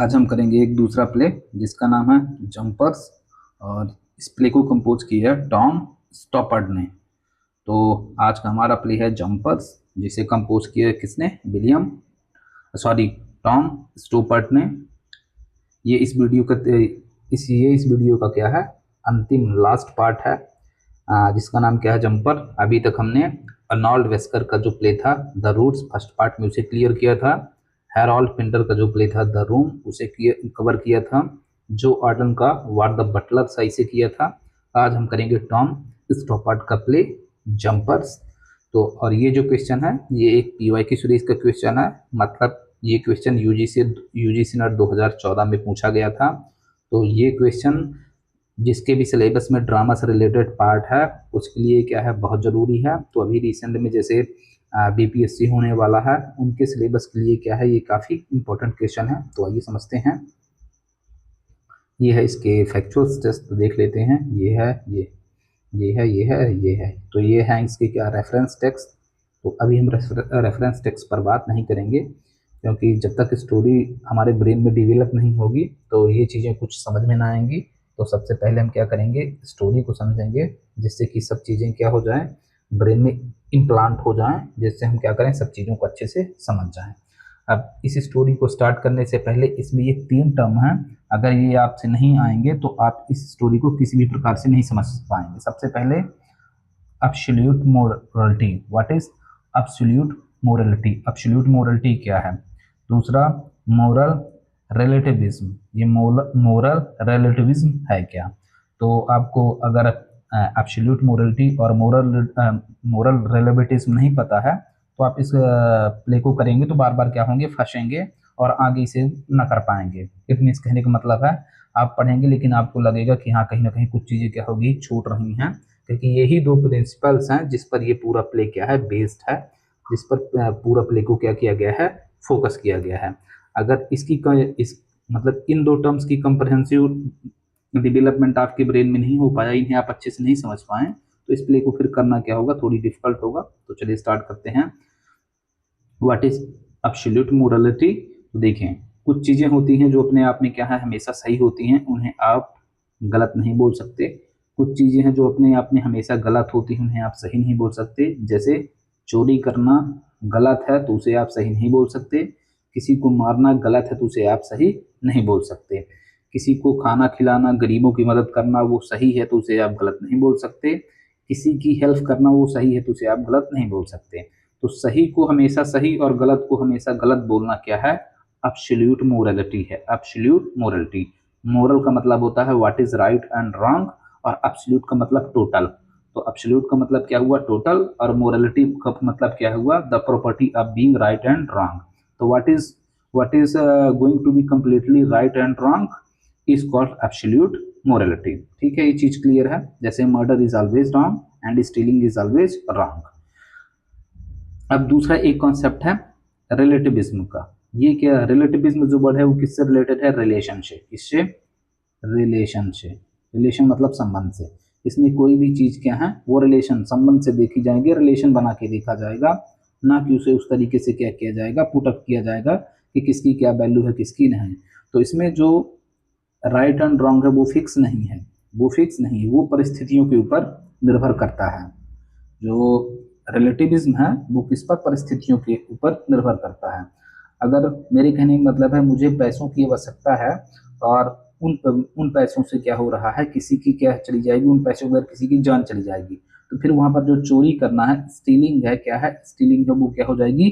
आज हम करेंगे एक दूसरा प्ले जिसका नाम है जंपर्स। और इस प्ले को कंपोज किया है टॉम स्टॉपर्ड ने। तो आज का हमारा प्ले है जंपर्स, जिसे कंपोज किया है किसने? टॉम स्टॉपर्ड ने। ये इस वीडियो का इस वीडियो का क्या है, अंतिम लास्ट पार्ट है, जिसका नाम क्या है जंपर। अभी तक हमने अर्नोल्ड वेस्कर का जो प्ले था द रूट्स, फर्स्ट पार्ट में उसे क्लियर किया था। हैरोल्ड पिंटर का जो प्ले था द रूम, उसे कवर किया था। जो आर्डन का वार द बटलर सही से किया था। आज हम करेंगे टॉम स्टॉपर्ड का प्ले जंपर्स। तो और ये जो क्वेश्चन है ये एक पीवाईक्यू सीरीज का क्वेश्चन है, मतलब ये क्वेश्चन यूजीसी नेट 2014 में पूछा गया था। तो ये क्वेश्चन जिसके भी सिलेबस में ड्रामा से रिलेटेड पार्ट है उसके लिए क्या है, बहुत ज़रूरी है। तो अभी रिसेंट में जैसे बीपीएससी होने वाला है, उनके सिलेबस के लिए क्या है, ये काफ़ी इंपॉर्टेंट क्वेश्चन है। तो आइए समझते हैं। ये है इसके फैक्चुअल टेस्ट, तो देख लेते हैं। ये है, ये है। तो ये है इसके क्या, रेफरेंस टेक्स्ट। तो अभी हम रेफरेंस टेक्स्ट पर बात नहीं करेंगे, क्योंकि जब तक स्टोरी हमारे ब्रेन में डिवेलप नहीं होगी तो ये चीज़ें कुछ समझ में ना आएंगी। तो सबसे पहले हम क्या करेंगे, स्टोरी को समझेंगे, जिससे कि सब चीज़ें क्या हो जाएं, ब्रेन में इम्प्लांट हो जाएं, जिससे हम क्या करें, सब चीज़ों को अच्छे से समझ जाएं। अब इस स्टोरी को स्टार्ट करने से पहले इसमें ये 3 टर्म हैं, अगर ये आपसे नहीं आएंगे तो आप इस स्टोरी को किसी भी प्रकार से नहीं समझ पाएंगे। सबसे पहले absolute morality. What is absolute morality? Absolute morality क्या है? दूसरा, मोरल रिलेटिविज्म। ये मोरल रिलेटिविज्म है क्या? तो आपको अगर एब्सोल्यूट मोरलिटी और मोरल रिलेटिविज्म नहीं पता है तो आप इस प्ले को करेंगे तो बार बार क्या होंगे, फंसेंगे और आगे इसे न कर पाएंगे। इट मीन्स कहने का मतलब है, आप पढ़ेंगे लेकिन आपको लगेगा कि हाँ, कहीं ना कहीं कुछ चीज़ें क्या होगी, छूट रही हैं, क्योंकि यही 2 प्रिंसिपल्स हैं जिस पर ये पूरा प्ले क्या है, बेस्ड है, जिस पर पूरा प्ले को क्या किया गया है, फोकस किया गया है। अगर मतलब इन 2 टर्म्स की कंप्रहेंसिव डेवलपमेंट आपके ब्रेन में नहीं हो पाया, इन्हें आप अच्छे से नहीं समझ पाए, तो इस प्ले को फिर करना क्या होगा, थोड़ी डिफिकल्ट होगा। तो चलिए स्टार्ट करते हैं। What is absolute morality? तो देखें, कुछ चीज़ें होती हैं जो अपने आप में क्या है, हमेशा सही होती हैं, उन्हें आप गलत नहीं बोल सकते। कुछ चीज़ें हैं जो अपने आप में हमेशा गलत होती हैं, उन्हें आप सही नहीं बोल सकते। जैसे चोरी करना गलत है तो उसे आप सही नहीं बोल सकते। किसी को मारना गलत है तो उसे आप सही नहीं बोल सकते। किसी को खाना खिलाना, गरीबों की मदद करना वो सही है तो उसे आप गलत नहीं बोल सकते। किसी की हेल्प करना वो सही है तो उसे आप गलत नहीं बोल सकते। तो सही को हमेशा सही और गलत को हमेशा गलत बोलना क्या है, एब्सोल्यूट मोरलिटी है। एब्सोल्यूट मोरलिटी, मोरल का मतलब होता है what is right and wrong, और एब्सोल्यूट का मतलब टोटल। तो एब्सोल्यूट का मतलब क्या हुआ, टोटल, और मोरलिटी का मतलब क्या हुआ, the property of being right and wrong. तो what is going to be completely right and wrong is called absolute morality. ठीक है, ये चीज क्लियर है। जैसे murder is always wrong and stealing is always wrong. अब दूसरा एक कॉन्सेप्ट है रिलेटिविज्म का। ये क्या, रिलेटिविज्म जो वर्ड है वो किससे रिलेटेड है, रिलेशन से। किससे? रिलेशन से। रिलेशन मतलब संबंध से। इसमें कोई भी चीज क्या है, वो रिलेशन, संबंध से देखी जाएगी, रिलेशन बना के देखा जाएगा, ना कि उसे उस तरीके से क्या किया जाएगा, पुट अप किया जाएगा कि किसकी क्या वैल्यू है किसकी नहीं। तो इसमें जो राइट एंड रॉन्ग है वो फिक्स नहीं है, वो परिस्थितियों के ऊपर निर्भर करता है। जो रिलेटिविज्म है वो किस पर, परिस्थितियों के ऊपर निर्भर करता है। अगर मेरे कहने का मतलब है, मुझे पैसों की आवश्यकता है और उन पैसों से क्या हो रहा है, किसी की क्या चली जाएगी, उन पैसों पर किसी की जान चली जाएगी, तो फिर वहां पर जो चोरी करना है, स्टीलिंग है, क्या है, स्टीलिंग है, वो क्या हो जाएगी,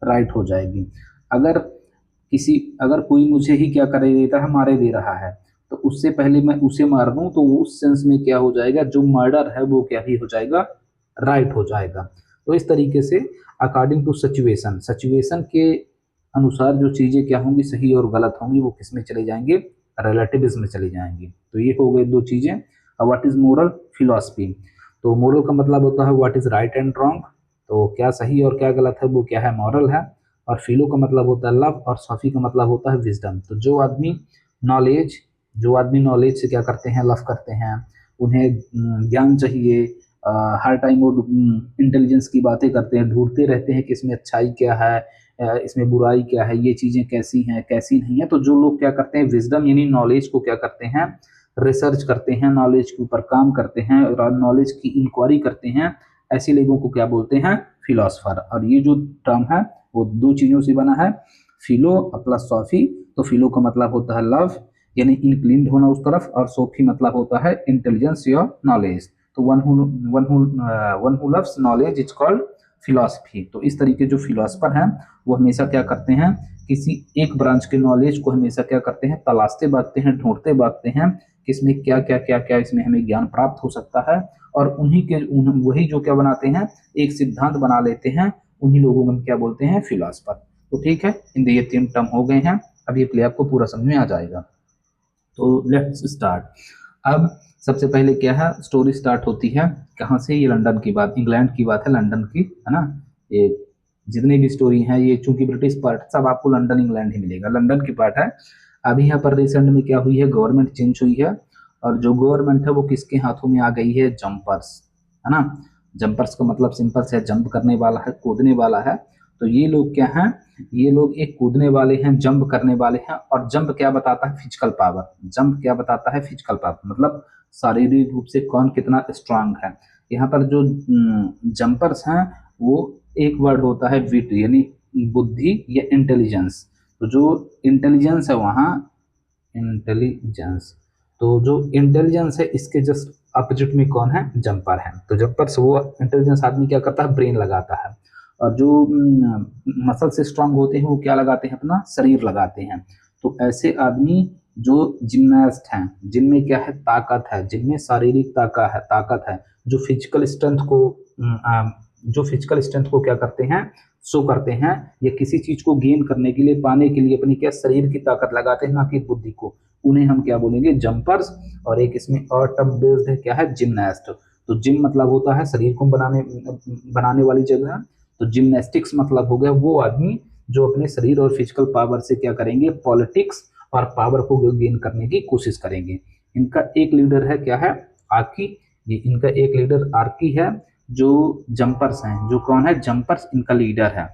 राइट हो जाएगी। अगर कोई मुझे ही क्या कर देता है, मारे दे रहा है, तो उससे पहले मैं उसे मार दूं तो वो उस सेंस में क्या हो जाएगा, जो मर्डर है वो क्या ही हो जाएगा, राइट हो जाएगा। तो इस तरीके से अकॉर्डिंग टू सिचुएशन के अनुसार जो चीजें क्या होंगी, सही और गलत होंगी, वो किस में चले जाएंगे, रिलेटिविज्म में चली जाएंगी। तो ये हो गए 2 चीजें। What is moral philosophy? तो मोरल का मतलब होता है what is right and wrong, तो क्या सही और क्या गलत है वो क्या है, मॉरल है। और फिलो का मतलब होता है लव, और सॉफी का मतलब होता है विजडम। तो जो आदमी नॉलेज से क्या करते हैं, लव करते हैं, उन्हें ज्ञान चाहिए, हर टाइम वो इंटेलिजेंस की बातें करते हैं, ढूंढते रहते हैं कि इसमें अच्छाई क्या है, इसमें बुराई क्या है, ये चीज़ें कैसी हैं कैसी नहीं है। तो जो लोग क्या करते हैं, विजडम यानी नॉलेज को क्या करते हैं, रिसर्च करते हैं, नॉलेज के ऊपर काम करते हैं और नॉलेज की इंक्वायरी करते हैं, ऐसे लोगों को क्या बोलते हैं, फिलोसफर। और ये जो टर्म है वो दो चीज़ों से बना है, फिलो प्लस सॉफी। तो फिलो का मतलब होता है लव यानी इंक्लिन्ड होना उस तरफ, और सोफी मतलब होता है इंटेलिजेंस या नॉलेज। तो one who loves knowledge is called philosophy. तो इस तरीके जो फिलोसफर हैं वो हमेशा क्या करते हैं, किसी एक ब्रांच के नॉलेज को हमेशा क्या करते हैं, तलाशते भागते हैं, ढूंढते भागते हैं कि इसमें क्या क्या क्या क्या इसमें हमें ज्ञान प्राप्त हो सकता है, और वही जो क्या बनाते हैं, एक सिद्धांत बना लेते हैं, उन्हीं लोगों को हम क्या बोलते हैं, फिलोसफर। तो ठीक है, ये 3 टर्म हो गए हैं। अब ये प्ले आपको पूरा समझ में आ जाएगा। तो लेट्स स्टार्ट। अब सबसे पहले क्या है, स्टोरी स्टार्ट होती है कहाँ से, ये लंदन की बात, इंग्लैंड की बात है, लंदन की है ना। ये जितनी भी स्टोरी है ये चूंकि ब्रिटिश पार्ट सब आपको लंदन इंग्लैंड ही मिलेगा, लंदन की पार्ट है। अभी यहाँ पर रिसेंट में क्या हुई है, गवर्नमेंट चेंज हुई है, और जो गवर्नमेंट है वो किसके हाथों में आ गई है, जंपर्स, है ना। जंपर्स का मतलब सिंपल से जंप करने वाला है, कूदने वाला है। तो ये लोग क्या हैं, ये लोग एक कूदने वाले हैं, जंप करने वाले हैं। और जंप क्या बताता है, फिजिकल पावर। जंप क्या बताता है, फिजिकल पावर, मतलब शारीरिक रूप से कौन कितना स्ट्रांग है। यहाँ पर जो जंपर्स हैं वो एक वर्ड होता है विट यानी बुद्धि या इंटेलिजेंस। तो जो इंटेलिजेंस है वहाँ, इंटेलिजेंस, तो जो इंटेलिजेंस है इसके जस्ट अपोजिट में कौन है, जंपर है। तो जंपर से वो इंटेलिजेंस आदमी क्या करता है, ब्रेन लगाता है। और जो मसल से स्ट्रांग होते हैं वो क्या लगाते हैं, अपना शरीर लगाते हैं। तो ऐसे आदमी जो जिम्नास्ट हैं, जिनमें क्या है, ताकत है, जिनमें शारीरिक ताकत है, जो फिजिकल स्ट्रेंथ को क्या करते हैं, शो करते हैं, या किसी चीज को गेन करने के लिए, पाने के लिए अपनी क्या शरीर की ताकत लगाते हैं, ना कि बुद्धि को, उन्हें हम क्या बोलेंगे, जंपर्स। और एक इसमें और टर्म बेस्ड है, क्या है, जिम्नास्ट। तो जिम मतलब होता है शरीर को बनाने वाली जगह। तो जिम्नास्टिक्स मतलब हो गया वो आदमी जो अपने शरीर और फिजिकल पावर से क्या करेंगे, पॉलिटिक्स और पावर को गेन करने की कोशिश करेंगे। इनका एक लीडर है, क्या है, आर्की। ये इनका एक लीडर आर्की है। जो जंपर्स हैं, जो कौन है, जंपर्स इनका लीडर है।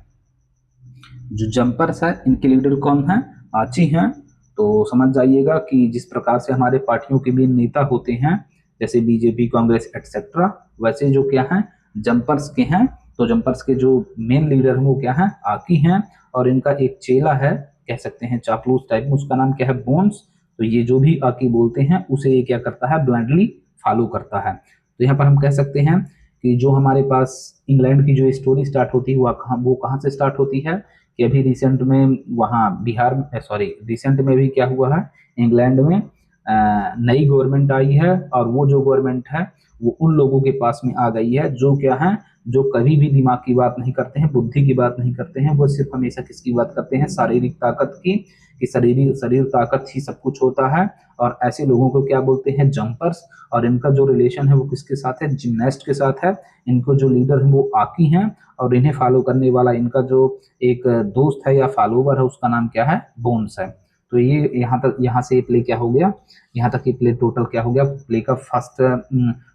जो जंपर्स है इनके लीडर कौन है, आची हैं। तो समझ जाइएगा कि जिस प्रकार से हमारे पार्टियों के भी नेता होते हैं, जैसे बीजेपी, कांग्रेस एटसेट्रा, वैसे जो क्या है, जंपर्स के हैं। तो जंपर्स के जो मेन लीडर हैं वो क्या है, आकी हैं। और इनका एक चेला है, कह सकते हैं चापलूस टाइप में, उसका नाम क्या है, बोन्स। तो ये जो भी आकी बोलते हैं उसे ये क्या करता है, ब्लाइंडली फॉलो करता है। तो यहाँ पर हम कह सकते हैं कि जो हमारे पास इंग्लैंड की जो स्टोरी स्टार्ट होती है वो कहाँ से स्टार्ट होती है, कि अभी रिसेंट में वहाँ रिसेंट में भी क्या हुआ है, इंग्लैंड में नई गवर्नमेंट आई है। और वो जो गवर्नमेंट है वो उन लोगों के पास में आ गई है जो क्या है, जो कभी भी दिमाग की बात नहीं करते हैं, बुद्धि की बात नहीं करते हैं, वो सिर्फ हमेशा किसकी बात करते हैं, शारीरिक ताकत की, कि शरीर ताकत ही सब कुछ होता है। और ऐसे लोगों को क्या बोलते हैं, जंपर्स। और इनका जो रिलेशन है वो किसके साथ है, जिम्नास्ट के साथ है। इनको जो लीडर है वो आकी हैं, और इन्हें फॉलो करने वाला इनका जो एक दोस्त है या फॉलोवर है उसका नाम क्या है, बोन्स है। तो ये यहाँ से प्ले क्या हो गया, यहाँ तक ये प्ले टोटल क्या हो गया, प्ले का फर्स्ट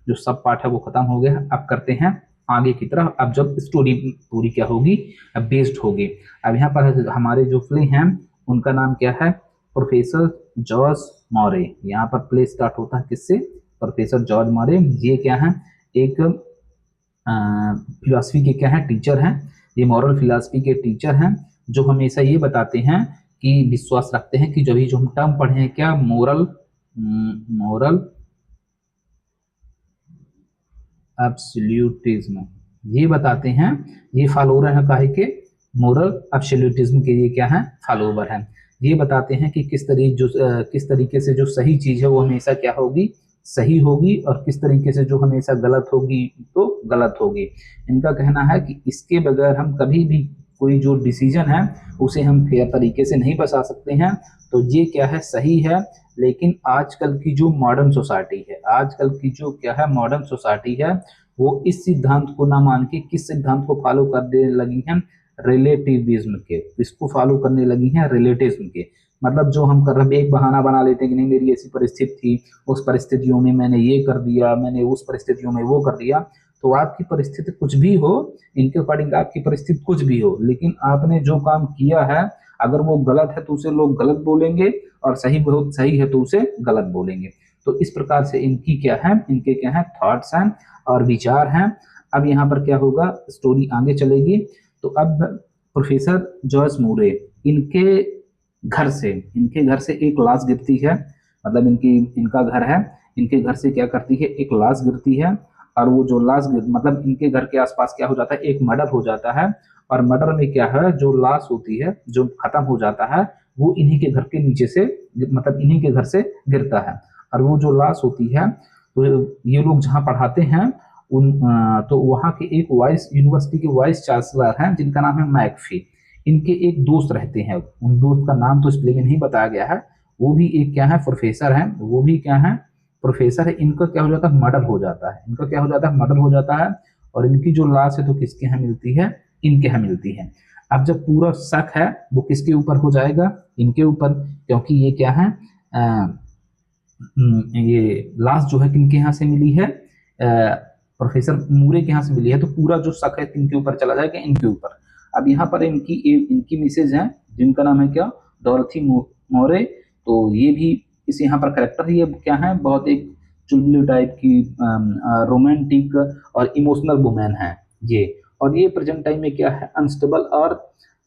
जो सब पार्ट है वो खत्म हो गया। अब करते हैं आगे की तरफ। अब जब स्टोरी पूरी क्या होगी, बेस्ड होगी। अब यहाँ पर हमारे जो प्ले हैं उनका नाम क्या है, प्रोफेसर जॉर्ज मॉरे। यहाँ पर प्ले स्टार्ट होता है किससे, प्रोफेसर जॉर्ज मॉरे। ये क्या है, एक फिलॉसफी के क्या है, टीचर हैं। ये मॉरल फिलॉसफी के टीचर हैं, जो हमेशा ये बताते हैं कि विश्वास रखते हैं कि जो हम टर्म पढ़े हैं, क्या, मोरल एब्सोल्यूटिज्म, ये बताते हैं, ये फॉलोअर है काहे के, मोरल एब्सोल्यूटिज्म के, ये क्या है, फॉलोअर हैं। ये बताते हैं कि किस तरीके से जो सही चीज है वो हमेशा क्या होगी, सही होगी, और किस तरीके से जो हमेशा गलत होगी तो गलत होगी। इनका कहना है कि इसके बगैर हम कभी भी कोई जो डिसीजन है उसे हम फेयर तरीके से नहीं बता सकते हैं। तो ये क्या है, सही है। लेकिन आजकल की जो मॉडर्न सोसाइटी है, आजकल की जो क्या है, मॉडर्न सोसाइटी है, वो इस सिद्धांत को ना मान के किस सिद्धांत को फॉलो करने लगी हैं, रिलेटिविज्म के। इसको फॉलो करने लगी हैं रिलेटिविज्म के। मतलब जो हम कर रहे हैं, एक बहाना बना लेते हैं कि नहीं मेरी ऐसी परिस्थिति थी, उस परिस्थितियों में मैंने ये कर दिया, मैंने उस परिस्थितियों में वो कर दिया। तो आपकी परिस्थिति कुछ भी हो, इनके अकॉर्डिंग आपकी परिस्थिति कुछ भी हो, लेकिन आपने जो काम किया है अगर वो गलत है तो उसे लोग गलत बोलेंगे, और सही है तो उसे गलत बोलेंगे। तो इस प्रकार से इनके क्या है थॉट्स हैं और विचार हैं। अब यहाँ पर क्या होगा, स्टोरी आगे चलेगी। तो अब प्रोफेसर जॉर्ज मूरे, इनके इनके घर से एक लाश गिरती है, मतलब इनका घर है, इनके घर से क्या करती है, एक लाश गिरती है। और वो जो मतलब इनके घर के आसपास क्या हो जाता है, एक मर्डर हो जाता है। और मर्डर में क्या है, जो लाश होती है जो खत्म हो जाता है वो इन्हीं के घर के नीचे से, मतलब इन्हीं के घर से गिरता है। और वो जो लाश होती है, तो ये लोग जहाँ पढ़ाते हैं तो वहाँ के एक यूनिवर्सिटी के वाइस चांसलर हैं जिनका नाम है मैकफी। इनके एक दोस्त रहते हैं, उन दोस्त का नाम तो इस प्ले में नहीं बताया गया है, वो भी एक क्या है प्रोफेसर है, वो भी क्या है प्रोफेसर है। इनका क्या हो जाता है, मर्डर हो जाता है, इनका क्या हो जाता है, मर्डर हो जाता है। और इनकी जो लाश है तो किसके यहाँ मिलती है, इनके यहाँ मिलती है। अब जब पूरा शक है वो किसके ऊपर हो जाएगा, इनके ऊपर, क्योंकि ये क्या है ये लाश जो है किनके यहाँ से मिली है, प्रोफेसर मूरे के यहाँ से मिली है। तो पूरा जो शक है किनके ऊपर चला जाएगा, इनके ऊपर। अब यहाँ पर इनकी मिसेज है जिनका नाम है क्या, डॉरथी मोरे। तो ये भी इस यहाँ पर करेक्टर है, ये क्या है, बहुत एक चुलबुली टाइप की रोमांटिक और इमोशनल वुमेन है ये। और ये प्रेजेंट टाइम में क्या है, अनस्टेबल और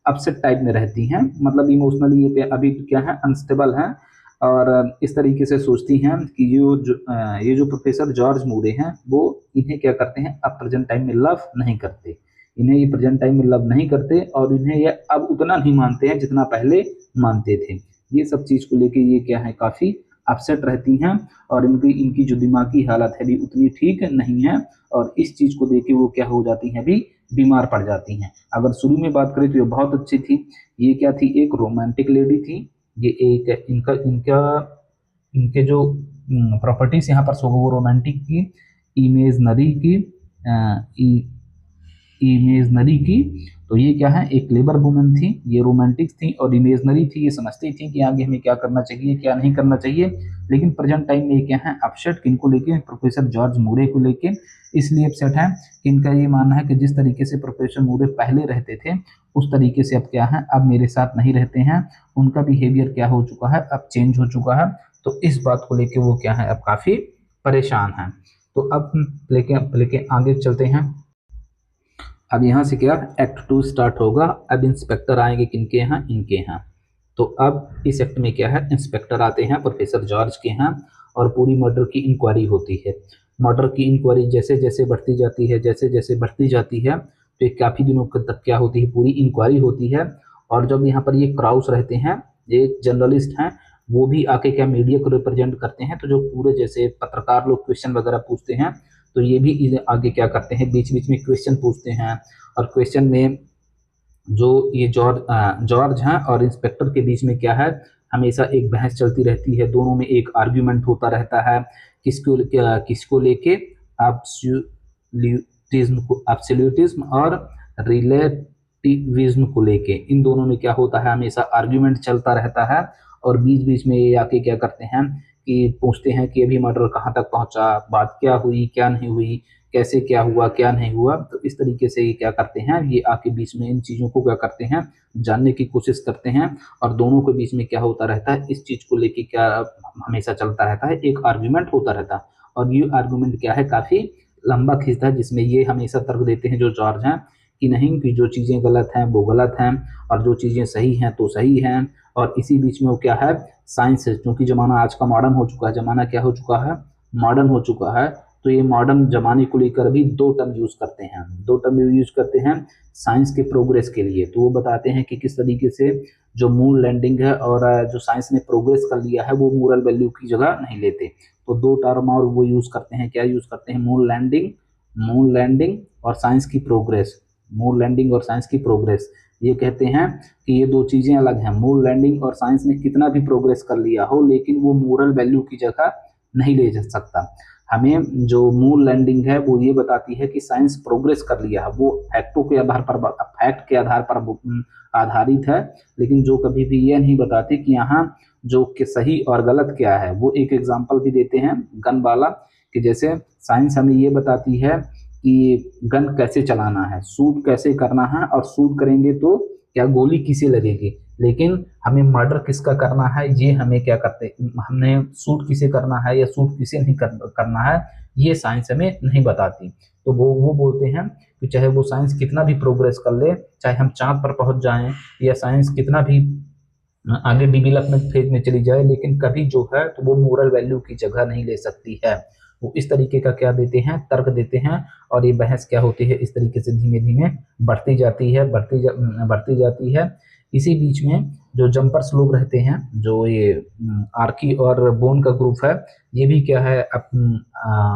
अपसेट टाइप में रहती हैं, मतलब इमोशनली ये अभी क्या है, अनस्टेबल हैं। और इस तरीके से सोचती हैं कि ये जो प्रोफेसर जॉर्ज मूरे हैं वो इन्हें क्या करते हैं, अब प्रेजेंट टाइम में लव नहीं करते, इन्हें ये प्रेजेंट टाइम में लव नहीं करते, और इन्हें ये अब उतना नहीं मानते हैं जितना पहले मानते थे। ये सब चीज़ को लेके ये क्या है, काफ़ी अपसेट रहती हैं। और इनकी जो दिमागी हालत है भी उतनी ठीक नहीं है, और इस चीज़ को देख के वो क्या हो जाती हैं, अभी बीमार पड़ जाती हैं। अगर शुरू में बात करें तो ये बहुत अच्छी थी, ये क्या थी, एक रोमांटिक लेडी थी। ये एक इनके जो प्रॉपर्टीज यहाँ पर वो रोमांटिक की, इमेजनरी की, इमेजनरी की। तो ये क्या है, एक लेबर वुमन थी, ये रोमांटिक थी और इमेजनरी थी, ये समझती थी कि आगे हमें क्या करना चाहिए क्या नहीं करना चाहिए। लेकिन प्रेजेंट टाइम में ये क्या है, अपसेट किनको लेके, प्रोफेसर जॉर्ज मूरे को लेके। इसलिए अपसेट है कि इनका ये मानना है कि जिस तरीके से प्रोफेसर मूरे पहले रहते थे उस तरीके से अब क्या है, अब मेरे साथ नहीं रहते हैं, उनका बिहेवियर क्या हो चुका है, अब चेंज हो चुका है। तो इस बात को लेके वो क्या है, अब काफ़ी परेशान है। तो अब लेके आगे चलते हैं। अब यहाँ से क्या, एक्ट 2 स्टार्ट होगा। अब इंस्पेक्टर आएंगे किनके यहाँ, इनके यहाँ। तो अब इस एक्ट में क्या है, इंस्पेक्टर आते हैं प्रोफेसर जॉर्ज के यहाँ, और पूरी मर्डर की इंक्वायरी होती है। मर्डर की इंक्वायरी जैसे जैसे बढ़ती जाती है, जैसे जैसे बढ़ती जाती है, तो एक काफ़ी दिनों तक क्या होती है, पूरी इंक्वायरी होती है। और जब यहाँ पर ये क्राउस रहते हैं, ये जर्नलिस्ट हैं, वो भी आके क्या मीडिया को रिप्रेजेंट करते हैं। तो जो पूरे जैसे पत्रकार लोग क्वेश्चन वगैरह पूछते हैं, तो ये भी आगे क्या करते हैं, बीच बीच में क्वेश्चन पूछते हैं। और क्वेश्चन में जो ये जॉर्ज हैं और इंस्पेक्टर के बीच में क्या है, हमेशा एक बहस चलती रहती है, दोनों में एक आर्ग्यूमेंट होता रहता है, किसको लेके, एब्सोल्यूटिज्म और रिलेटिविज्म को लेके। इन दोनों में क्या होता है, हमेशा आर्ग्यूमेंट चलता रहता है। और बीच बीच में ये आके क्या करते हैं कि पूछते हैं कि अभी मर्डर कहाँ तक पहुंचा, बात क्या हुई क्या नहीं हुई, कैसे क्या हुआ क्या नहीं हुआ। तो इस तरीके से ये क्या करते हैं, ये आके बीच में इन चीज़ों को क्या करते हैं, जानने की कोशिश करते हैं। और दोनों के बीच में क्या होता रहता है, इस चीज़ को लेके क्या हमेशा चलता रहता है, एक आर्ग्यूमेंट होता रहता है। और ये आर्ग्यूमेंट क्या है, काफ़ी लंबा खींचता है, जिसमें ये हमेशा तर्क देते हैं जो जॉर्ज हैं कि नहीं, कि जो चीज़ें गलत हैं वो गलत हैं, और जो चीज़ें सही हैं तो सही हैं। और इसी बीच में वो क्या है, साइंस है, क्योंकि ज़माना आज का मॉडर्न हो चुका है, ज़माना क्या हो चुका है, मॉडर्न हो चुका है। तो ये मॉडर्न ज़माने को लेकर भी दो टर्म यूज़ करते हैं, दो टर्म यूज़ करते हैं साइंस के प्रोग्रेस के लिए। तो वो बताते हैं कि किस तरीके से जो मून लैंडिंग है और जो साइंस ने प्रोग्रेस कर लिया है वो मोरल वैल्यू की जगह नहीं लेते। तो दो टर्म और वो यूज़ करते हैं, क्या यूज़ करते हैं, मून लैंडिंग और साइंस की प्रोग्रेस। मून लैंडिंग और साइंस की प्रोग्रेस, ये कहते हैं कि ये दो चीज़ें अलग हैं। मून लैंडिंग और साइंस ने कितना भी प्रोग्रेस कर लिया हो, लेकिन वो मोरल वैल्यू की जगह नहीं ले जा सकता। हमें जो मून लैंडिंग है वो ये बताती है कि साइंस प्रोग्रेस कर लिया है, वो फैक्टों के आधार पर, फैक्ट के आधार पर आधारित है। लेकिन जो कभी भी ये नहीं बताती कि यहाँ जो कि सही और गलत क्या है। वो एक एग्जांपल भी देते हैं गन वाला, कि जैसे साइंस हमें ये बताती है कि गन कैसे चलाना है, शूट कैसे करना है, और शूट करेंगे तो क्या गोली किसे लगेगी, लेकिन हमें मर्डर किसका करना है ये हमें क्या करते, हमने शूट किसे करना है या शूट किसे नहीं करना है, ये साइंस हमें नहीं बताती। तो वो बोलते हैं कि चाहे वो साइंस कितना भी प्रोग्रेस कर ले, चाहे हम चांद पर पहुंच जाएं, या साइंस कितना भी आगे डेवलपमेंट फेज में चली जाए, लेकिन कभी जो है तो वो मोरल वैल्यू की जगह नहीं ले सकती है। वो इस तरीके का क्या देते हैं, तर्क देते हैं, और ये बहस क्या होती है इस तरीके से धीमे धीमे बढ़ती जाती है, बढ़ती जाती है। इसी बीच में जो जंपर्स लोग रहते हैं, जो ये आर्की और बोन का ग्रुप है, ये भी क्या है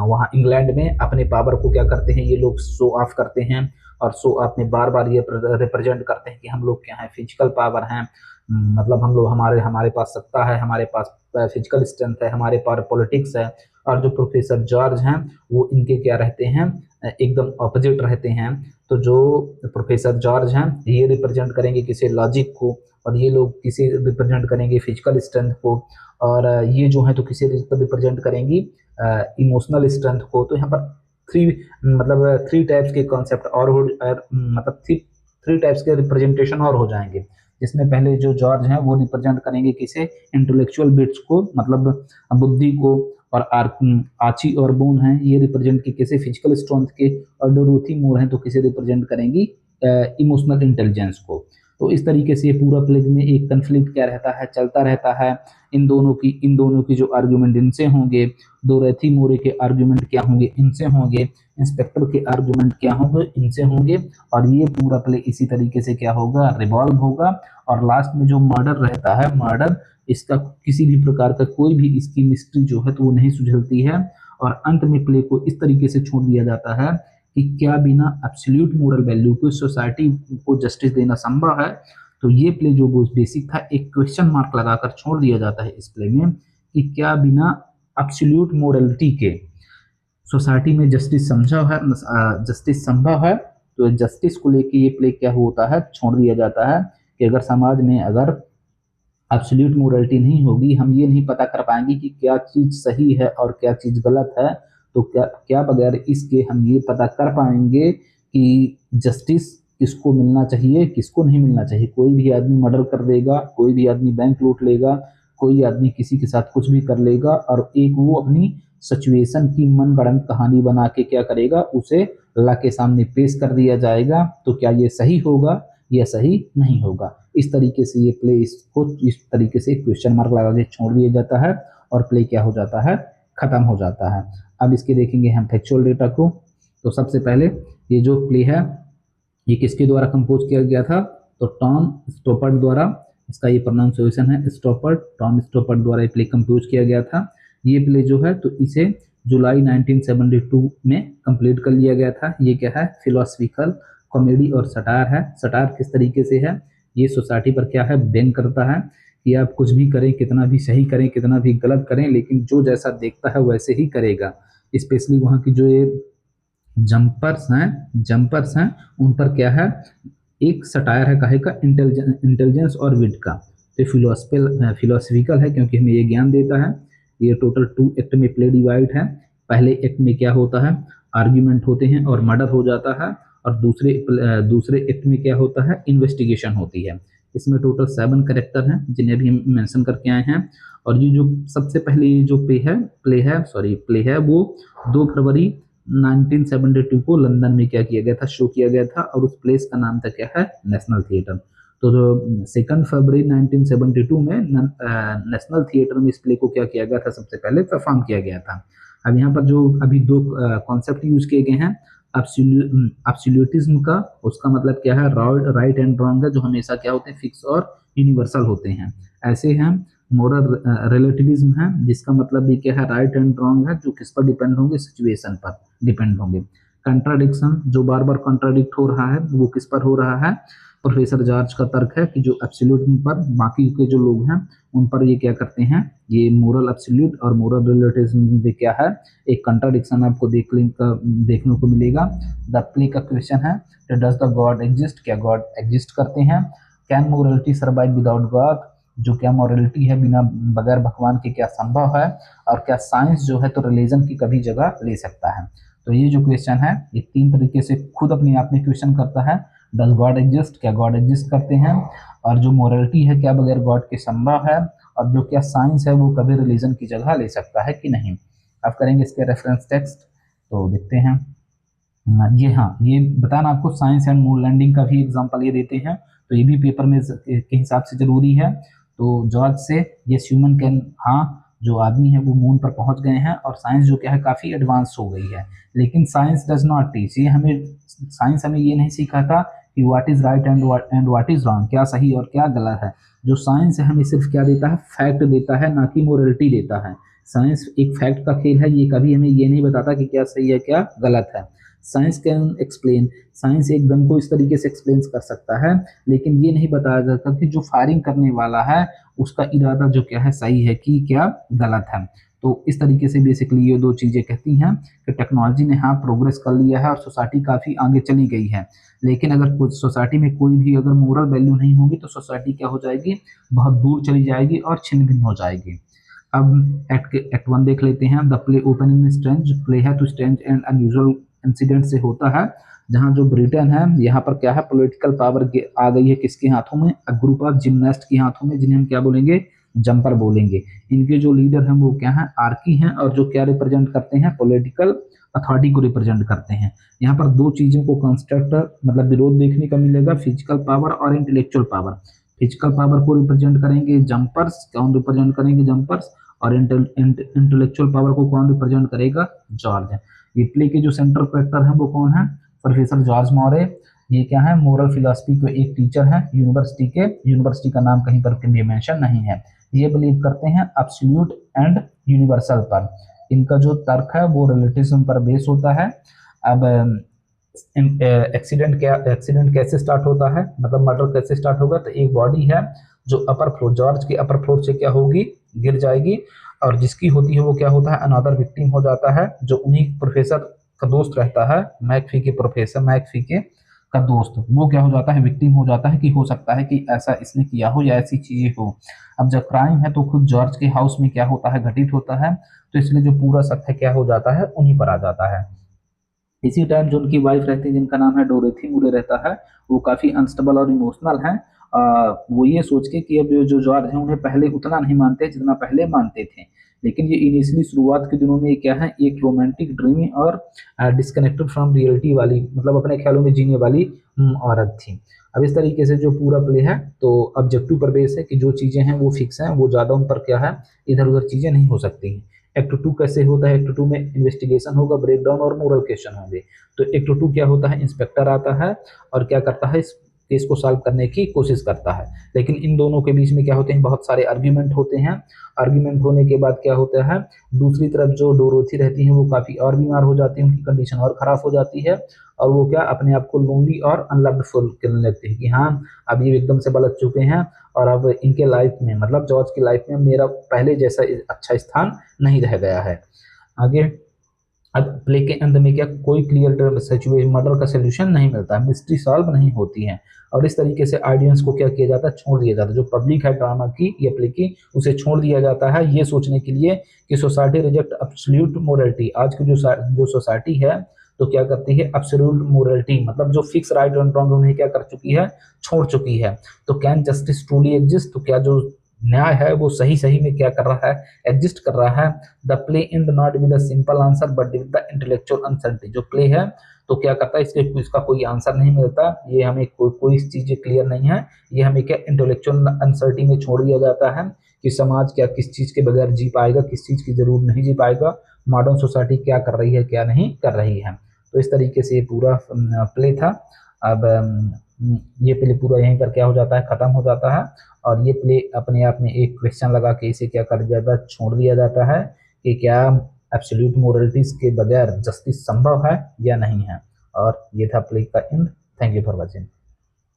वहाँ इंग्लैंड में अपने पावर को क्या करते हैं, ये लोग शो ऑफ करते हैं, और शो ऑफ में बार बार ये रिप्रेजेंट करते हैं कि हम लोग क्या है, फिजिकल पावर हैं, मतलब हम लोग हमारे पास सत्ता है, हमारे पास फिजिकल स्ट्रेंथ है, हमारे पास पॉलिटिक्स है। और जो प्रोफेसर जॉर्ज हैं वो इनके क्या रहते हैं, एकदम ऑपोजिट रहते हैं। तो जो प्रोफेसर जॉर्ज हैं ये रिप्रेजेंट करेंगे किसी लॉजिक को, और ये लोग किसे रिप्रेजेंट करेंगे, फिजिकल स्ट्रेंथ को, और ये जो है तो किसे रिप्रेजेंट करेंगी, इमोशनल स्ट्रेंथ को। तो यहाँ पर थ्री टाइप्स के कॉन्सेप्ट और मतलब थ्री टाइप्स के रिप्रेजेंटेशन और हो जाएंगे, जिसमें पहले जो जॉर्ज हैं वो रिप्रेजेंट करेंगे किसे, इंटेलेक्चुअल बिट्स को, मतलब बुद्धि को, और आची और बोन हैं ये रिप्रेजेंट की किसे, फिजिकल स्ट्रेंथ के, और डोरोथी मूर हैं तो किसे रिप्रेजेंट करेंगी, इमोशनल इंटेलिजेंस को। तो इस तरीके से पूरा प्लेग में एक कन्फ्लिक्ट क्या रहता है, चलता रहता है। इन दोनों की जो आर्ग्यूमेंट इनसे होंगे, डोरोथी मोरे के आर्ग्यूमेंट क्या होंगे, इनसे होंगे, इंस्पेक्टर के आर्ग्यूमेंट क्या होंगे, इनसे होंगे, और ये पूरा प्ले इसी तरीके से क्या होगा, रिवॉल्व होगा। और लास्ट में जो मर्डर रहता है, मर्डर इसका किसी भी प्रकार का कोई भी इसकी मिस्ट्री जो है तो वो नहीं सुलझती है, और अंत में प्ले को इस तरीके से छोड़ दिया जाता है कि क्या बिना एब्सोल्यूट मोरल वैल्यू को सोसाइटी को जस्टिस देना संभव है। तो ये प्ले जो बेसिक था, एक क्वेश्चन मार्क लगाकर छोड़ दिया जाता है इस प्ले में कि क्या बिना एब्सोल्यूट मोरलिटी के सोसाइटी में जस्टिस संभव है। तो जस्टिस को लेके ये प्ले क्या होता है, छोड़ दिया जाता है कि अगर समाज में अगर एब्सोल्यूट मोरलिटी नहीं होगी, हम ये नहीं पता कर पाएंगे कि क्या चीज सही है और क्या चीज गलत है, तो क्या बगैर इसके हम ये पता कर पाएंगे कि जस्टिस किसको मिलना चाहिए, किसको नहीं मिलना चाहिए। कोई भी आदमी मर्डर कर देगा, कोई भी आदमी बैंक लूट लेगा, कोई आदमी किसी के साथ कुछ भी कर लेगा, और एक वो अपनी सिचुएशन की मनगढ़ंत कहानी बना के क्या करेगा, उसे अल्लाह के सामने पेश कर दिया जाएगा। तो क्या ये सही होगा या सही नहीं होगा। इस तरीके से ये प्ले इसको इस तरीके से क्वेश्चन मार्क लगा के छोड़ दिया जाता है, और प्ले क्या हो जाता है, खत्म हो जाता है। अब इसके देखेंगे हम फैक्चुअल डेटा को। तो सबसे पहले ये जो प्ले है ये किसके द्वारा कंपोज किया गया था, तो टॉम स्टॉपर्ट द्वारा, इसका ये प्रोनाउंसिएशन है स्टॉपर्ट, टॉम स्टॉपर्ट द्वारा ये प्ले कंपोज किया गया था। ये प्ले जो है तो इसे जुलाई 1972 में कंप्लीट कर लिया गया था। ये क्या है, फिलोसफिकल कॉमेडी और सटायर है। सटायर किस तरीके से है, ये सोसाइटी पर क्या है, बैन करता है कि आप कुछ भी करें, कितना भी सही करें, कितना भी गलत करें, लेकिन जो जैसा देखता है वैसे ही करेगा। स्पेशली वहाँ की जो ये जंपर्स हैं उन पर क्या है, एक सटायर है काहे का, इंटेलिजेंस और विट का। तो फिलोसफिकल है क्योंकि हमें ये ज्ञान देता है। ये टोटल 2 एक्ट में प्ले डिवाइड है। पहले एक्ट में क्या होता है, आर्ग्यूमेंट होते हैं और मर्डर हो जाता है, और दूसरे एक्ट में क्या होता है, इन्वेस्टिगेशन होती है। इसमें टोटल 7 कैरेक्टर हैं जिन्हें अभी हम मेंशन करके आए हैं। और ये जो सबसे पहले ये जो प्ले है वो 2 फरवरी 1972 को लंदन में क्या किया गया था, शो किया गया था, और उस प्लेस का नाम था क्या है, नेशनल थिएटर। तो जो 2 फरवरी 1972 में नेशनल थिएटर में इस प्ले को क्या किया गया था, सबसे पहले परफॉर्म किया गया था। अब यहाँ पर जो अभी 2 कॉन्सेप्ट यूज किए गए हैं, एब्सोल्यूटिज्म का, उसका मतलब क्या है, राइट एंड रॉन्ग है, जो हमेशा क्या होते हैं, फिक्स और यूनिवर्सल होते हैं। ऐसे हैं मोरल रिलेटिविज्म है, जिसका मतलब भी क्या है, राइट एंड रॉन्ग है, जो किस पर डिपेंड होंगे, सिचुएशन पर डिपेंड होंगे। कंट्राडिक्शन, जो बार बार कंट्राडिक्ट हो रहा है, वो किस पर हो रहा है, प्रोफेसर जॉर्ज का तर्क है कि जो एब्सोल्यूट पर बाकी के जो लोग हैं उन पर ये क्या करते हैं, ये मोरल एब्सोल्यूट और मोरल रिलेटिविज्म में क्या है, एक कंट्राडिक्शन आपको देखने को मिलेगा। द प्ले का क्वेश्चन है, डज द गॉड एग्जिस्ट, क्या गॉड एग्जिस्ट करते हैं, can morality survive without God, जो क्या मॉरलिटी है बिना बगैर भगवान के क्या संभव है, और क्या साइंस जो है तो रिलीजन की कभी जगह ले सकता है। तो ये जो क्वेश्चन है ये 3 तरीके से खुद अपने आप में क्वेश्चन करता है। डज गॉड एग्जिस्ट, क्या गॉड एग्जिस्ट करते हैं, और जो मोरलिटी है क्या बगैर गॉड के संभव है, और जो क्या साइंस है वो कभी रिलीजन की जगह ले सकता है कि नहीं। अब करेंगे इसके रेफरेंस टेक्स्ट, तो देखते हैं। ये हाँ, ये बताना आपको साइंस एंड मून लैंडिंग का भी एग्जांपल ये देते हैं, तो ये भी पेपर में के हिसाब से जरूरी है। तो जॉर्ज से ये ह्यूमन कैन, हाँ जो आदमी है वो मून पर पहुंच गए हैं, और साइंस जो क्या है काफ़ी एडवांस हो गई है। लेकिन साइंस डज नॉट टीच, ये हमें साइंस हमें ये नहीं सिखाता कि what is right and what is wrong, क्या सही और क्या गलत है। जो साइंस है हमें सिर्फ क्या देता है, फैक्ट देता है, ना कि मोरलिटी देता है। साइंस एक फैक्ट का खेल है, ये कभी हमें ये नहीं बताता कि क्या सही है क्या गलत है। साइंस कैन एक्सप्लेन, साइंस एक गन को इस तरीके से एक्सप्लेन कर सकता है, लेकिन ये नहीं बताया जाता कि जो फायरिंग करने वाला है उसका इरादा जो क्या है सही है कि क्या गलत है। तो इस तरीके से बेसिकली ये दो चीज़ें कहती हैं कि टेक्नोलॉजी ने हाँ प्रोग्रेस कर लिया है और सोसाइटी काफ़ी आगे चली गई है, लेकिन अगर कुछ सोसाइटी में कोई भी अगर मोरल वैल्यू नहीं होगी तो सोसाइटी क्या हो जाएगी, बहुत दूर चली जाएगी और छिन्न भिन्न हो जाएगी। अब एक्ट 1 देख लेते हैं। The play open in strange, play है तो स्ट्रेंज एंड अनयूजुअल इंसिडेंट से होता है, जहां जो ब्रिटेन है यहाँ पर क्या है पॉलिटिकल पावर आ गई है किसके हाथों में, अ ग्रुप ऑफ जिमनास्ट के हाथों में, जिन्हें हम क्या बोलेंगे, जंपर बोलेंगे। इनके जो लीडर हैं वो क्या है, आर्की हैं, और जो क्या रिप्रेजेंट करते हैं, पॉलिटिकल अथॉरिटी को रिप्रेजेंट करते हैं। यहाँ पर दो चीजों को कंस्ट्रक्ट मतलब विरोध देखने का मिलेगा, फिजिकल पावर और इंटेलेक्चुअल पावर। फिजिकल पावर को रिप्रेजेंट करेंगे जंपर्स, कौन रिप्रेजेंट करेंगे, जंपर्स, और इंटेलेक्चुअल पावर को कौन रिप्रेजेंट करेगा, जॉर्ज। ये प्ले के जो सेंट्रल कैरेक्टर हैं वो कौन है, प्रोफेसर जॉर्ज मॉरे। ये क्या है, मोरल फिलॉसफी के एक टीचर हैं यूनिवर्सिटी के, यूनिवर्सिटी का नाम कहीं पर भी मेंशन नहीं है। ये बिलीव करते हैं एब्सोल्यूट एंड यूनिवर्सल पर। इनका जो तर्क है वो रिलेटिविज्म पर बेस होता है। अब एक्सीडेंट कैसे स्टार्ट होता है, मतलब मर्डर कैसे स्टार्ट होगा, तो एक बॉडी है जो अपर फ्लोर, जॉर्ज के अपर फ्लोर से क्या होगी, गिर जाएगी, और जिसकी होती है वो क्या होता है, अनदर विक्टिम हो जाता है, जो उन्हीं प्रोफेसर का दोस्त रहता है, मैकफी के प्रोफेसर मैकफी के का दोस्त, वो क्या हो जाता है, विक्टिम हो जाता है कि हो सकता है कि ऐसा इसने किया हो या ऐसी चीजें हो। अब जब क्राइम है तो खुद जॉर्ज के हाउस में क्या होता है, घटित होता है, तो इसलिए जो पूरा शक है क्या हो जाता है, उन्हीं पर आ जाता है। इसी टाइम जो उनकी वाइफ रहती है जिनका नाम है डोरेथी मूरे रहता है, वो काफ़ी अनस्टेबल और इमोशनल हैं। वो ये सोच के कि अब जो जॉर्ज हैं उन्हें पहले उतना नहीं मानते जितना पहले मानते थे, लेकिन ये इनिशियली शुरुआत के दिनों में क्या है, एक रोमांटिक ड्रीमी और डिस्कनेक्टेड फ्रॉम रियलिटी वाली, मतलब अपने ख्यालों में जीने वाली औरत थी। अब इस तरीके से जो पूरा प्ले है तो ऑब्जेक्टिव पर बेस है कि जो चीज़ें हैं वो फिक्स हैं, वो ज़्यादा उन पर क्या है, इधर उधर चीज़ें नहीं हो सकती हैं। एक्ट 2 कैसे होता है, एक्ट 2 में इन्वेस्टिगेशन होगा, ब्रेकडाउन और मोरल क्वेश्चन होंगे। तो एक्ट 2 क्या होता है, इंस्पेक्टर आता है और क्या करता है, इस केस को सॉल्व करने की कोशिश करता है, लेकिन इन दोनों के बीच में क्या होते हैं, बहुत सारे आर्ग्यूमेंट होते हैं। आर्ग्यूमेंट होने के बाद क्या होता है, दूसरी तरफ जो डोरोथी रहती हैं वो काफ़ी और बीमार हो जाती हैं, उनकी कंडीशन और ख़राब हो जाती है, और वो क्या अपने आप को लोनली और अनलव्ड फील करने लगते हैं कि हाँ अब ये एकदम से बलट चुके हैं, और अब इनके लाइफ में, मतलब जॉर्ज की लाइफ में मेरा पहले जैसा अच्छा स्थान नहीं रह गया है। आगे अब प्ले के अंत में क्या, कोई क्लियर सिचुएशन मर्डर का सोल्यूशन नहीं मिलता, मिस्ट्री सॉल्व नहीं होती है, और इस तरीके से ऑडियंस को क्या किया जाता है, छोड़ दिया जाता है, जो पब्लिक है ड्रामा की या प्ले की, उसे छोड़ दिया जाता है ये सोचने के लिए कि सोसाइटी रिजेक्ट एब्सोल्यूट मोरलिटी। आज की जो सोसाइटी है तो क्या करती है, एब्सोल्यूट मोरलिटी, मतलब जो फिक्स राइट एंड रॉन्ग उन्हें क्या कर चुकी है, छोड़ चुकी है। तो कैन जस्टिस ट्रूली एग्जिस्ट, तो क्या जो न्याय है वो सही सही में क्या कर रहा है, एग्जिस्ट कर रहा है। The play and not with a simple answer but with the intellectual uncertainty, जो प्ले है तो क्या करता है, इसका कोई आंसर नहीं मिलता, ये हमें कोई चीजें क्लियर नहीं है, ये हमें क्या इंटेलेक्चुअल अनसर्टेनिटी में छोड़ दिया जाता है कि समाज क्या किस चीज के बगैर जी पाएगा, किस चीज की जरूर नहीं जी पाएगा, मॉडर्न सोसाइटी क्या कर रही है क्या नहीं कर रही है। तो इस तरीके से ये पूरा प्ले था। अब ये प्ले पूरा यहीं पर क्या हो जाता है, खत्म हो जाता है, और ये प्ले अपने आप में एक क्वेश्चन लगा के इसे क्या कर दिया जाता, छोड़ दिया जाता है कि क्या एब्सोल्यूट मोरलिटीज के बगैर जस्टिस संभव है या नहीं है। और ये था प्ले का and. Thank you for watching.